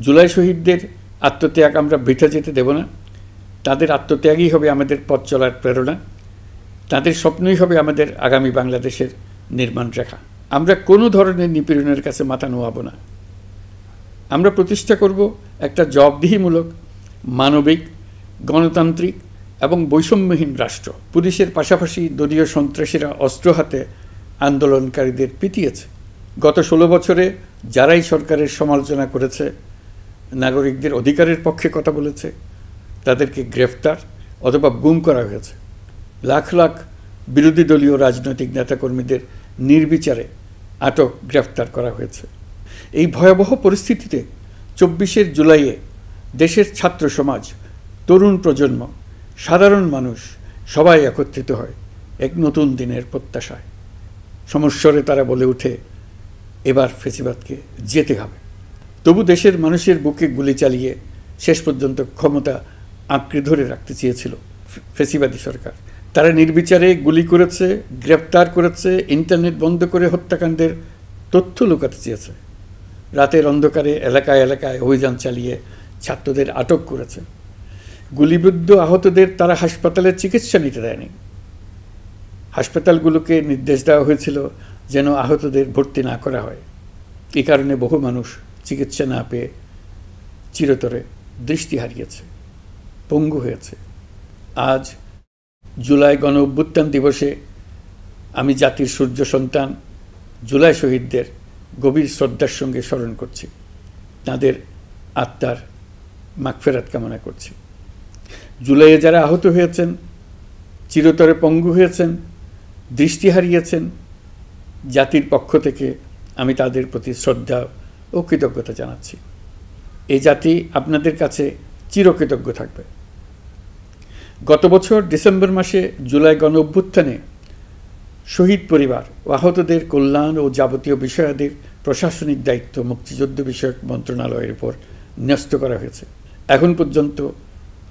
জুলাই শহীদদের আত্মত্যাগ আমরা বৃথা যেতে দেব না। তাদের আত্মত্যাগই হবে আমাদের পথ চলার প্রেরণা। তাদের স্বপ্নই হবে আমাদের আগামী বাংলাদেশের নির্মাণ রেখা। আমরা কোনো ধরনের নিপীড়নের কাছে মাথা নোয়াব না। আমরা প্রতিষ্ঠা করব একটা জবাবদিহিমূলক, মানবিক, গণতান্ত্রিক এবং বৈষম্যহীন রাষ্ট্র। পুলিশের পাশাপাশি দলীয় সন্ত্রাসীরা অস্ত্র হাতে আন্দোলনকারীদের পিটিয়েছে। গত 16 বছরে যারাই সরকারের সমালোচনা করেছে, নাগরিকদের অধিকারের পক্ষে কথা বলেছে, তাদেরকে গ্রেফতার অথবা গুম করা হয়েছে। লাখ লাখ বিরোধী দলীয় রাজনৈতিক নেতাকর্মীদের নির্বিচারে আটক, গ্রেফতার করা হয়েছে। এই ভয়াবহ পরিস্থিতিতে 24 জুলাইয়ে দেশের ছাত্র সমাজ, তরুণ প্রজন্ম, সাধারণ মানুষ সবাই একত্রিত হয় এক নতুন দিনের প্রত্যাশায়। সমস্বরে তারা বলে ওঠে, এবার ফেসিবাদকে যেতে হবে। তবু দেশের মানুষের বুকে গুলি চালিয়ে শেষ পর্যন্ত ক্ষমতা আঁকড়ে ধরে রাখতে চেয়েছিল ফেসিবাদী সরকার। তারা নির্বিচারে গুলি করেছে, গ্রেপ্তার করেছে, ইন্টারনেট বন্ধ করে হত্যাকাণ্ডের তথ্য লুকাতে চেয়েছে। রাতের অন্ধকারে এলাকায় এলাকায় অভিযান চালিয়ে ছাত্রদের আটক করেছে। গুলিবিদ্ধ আহতদের তারা হাসপাতালে চিকিৎসা নিতে দেয়নি। হাসপাতালগুলোকে নির্দেশ দেওয়া হয়েছিল যেন আহতদের ভর্তি না করা হয়। এই কারণে বহু মানুষ চিকিৎসা না পেয়ে চিরতরে দৃষ্টি হারিয়েছে, পঙ্গু হয়েছে। আজ জুলাই গণ অভ্যুত্থান দিবসে আমি জাতির সূর্য সন্তান জুলাই শহীদদের গভীর শ্রদ্ধার সঙ্গে স্মরণ করছি। তাদের আত্মার মাগফিরাত কামনা করছি। জুলাইয়ে যারা আহত হয়েছেন, চিরতরে পঙ্গু হয়েছেন, দৃষ্টি হারিয়েছেন, জাতির পক্ষ থেকে আমি তাদের প্রতি শ্রদ্ধা ও কৃতজ্ঞতা জানাচ্ছি। এই জাতি আপনাদের কাছে চিরকৃতজ্ঞ থাকবে। গত বছর ডিসেম্বর মাসে জুলাই গণ অভ্যুত্থানে শহীদ পরিবার ও আহতদের কল্যাণ ও যাবতীয় বিষয়াদির প্রশাসনিক দায়িত্ব মুক্তিযুদ্ধ বিষয়ক মন্ত্রণালয়ের উপর ন্যস্ত করা হয়েছে। এখন পর্যন্ত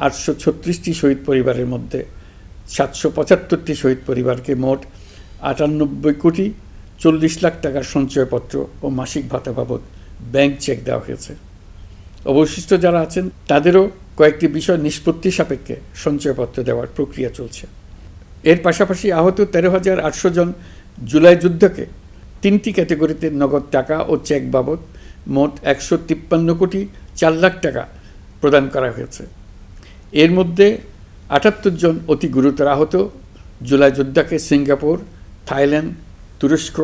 836টি শহীদ পরিবারের মধ্যে 775টি শহীদ পরিবারকে মোট 98,40,00,000 টাকার সঞ্চয়পত্র ও মাসিক ভাতা বাবদ ব্যাংক চেক দেওয়া হয়েছে। অবশিষ্ট যারা আছেন তাদেরও কয়েকটি বিষয় নিষ্পত্তি সাপেক্ষে সঞ্চয়পত্র দেওয়ার প্রক্রিয়া চলছে। এর পাশাপাশি আহত 13,800 জন জুলাই যুদ্ধকে 3টি ক্যাটেগরিতে নগদ টাকা ও চেক বাবদ মোট 153,04,00,000 টাকা প্রদান করা হয়েছে। এর মধ্যে 78 জন অতি গুরুতর আহত জুলাই যোদ্ধাকে সিঙ্গাপুর, থাইল্যান্ড, তুরস্ক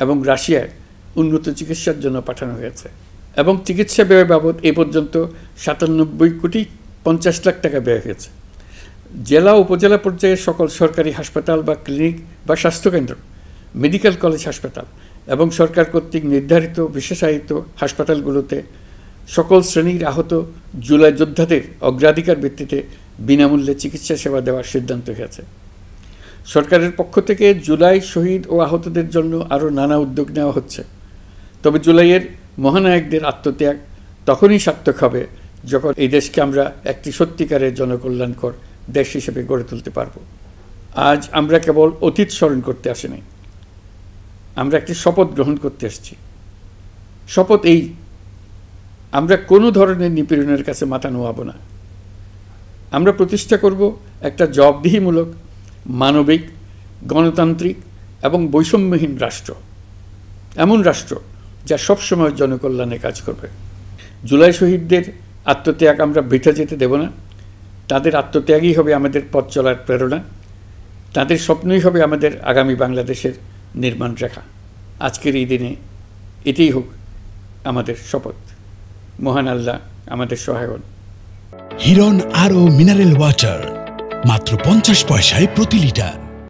এবং রাশিয়ায় উন্নত চিকিৎসার জন্য পাঠানো হয়েছে এবং চিকিৎসা ব্যয় বাবদ এ পর্যন্ত 97,50,00,000 টাকা ব্যয় হয়েছে। জেলা উপজেলা পর্যায়ের সকল সরকারি হাসপাতাল বা ক্লিনিক বা স্বাস্থ্যকেন্দ্র, মেডিকেল কলেজ হাসপাতাল এবং সরকার কর্তৃক নির্ধারিত বিশেষায়িত হাসপাতালগুলোতে সকল শ্রেণীর আহত জুলাই যোদ্ধাদের অগ্রাধিকার ভিত্তিতে বিনামূল্যে চিকিৎসা সেবা দেওয়ার সিদ্ধান্ত হয়েছে। সরকারের পক্ষ থেকে জুলাই শহীদ ও আহতদের জন্য আরও নানা উদ্যোগ নেওয়া হচ্ছে। তবে জুলাইয়ের মহানায়কদের আত্মত্যাগ তখনই সার্থক হবে যখন এই দেশকে আমরা একটি সত্যিকারের জনকল্যাণকর দেশ হিসেবে গড়ে তুলতে পারব। আজ আমরা কেবল অতীত স্মরণ করতে আসিনি, আমরা একটি শপথ গ্রহণ করতে এসেছি। শপথ এই, আমরা কোনো ধরনের নিপীড়নের কাছে মাথা নোয়াব না। আমরা প্রতিষ্ঠা করব একটা জবাবদিহিমূলক, মানবিক, গণতান্ত্রিক এবং বৈষম্যহীন রাষ্ট্র। এমন রাষ্ট্র যা সবসময় জনকল্যাণে কাজ করবে। জুলাই শহীদদের আত্মত্যাগ আমরা বৃথা যেতে দেব না। তাদের আত্মত্যাগই হবে আমাদের পথ চলার প্রেরণা। তাদের স্বপ্নই হবে আমাদের আগামী বাংলাদেশের নির্মাণ রেখা। আজকের এই দিনে এটাই হোক আমাদের শপথ। মহান আল্লাহ আমাদের সহায় হন। হিরন আরও মিনারেল ওয়াটার মাত্র 50 পয়সায় প্রতি লিটার।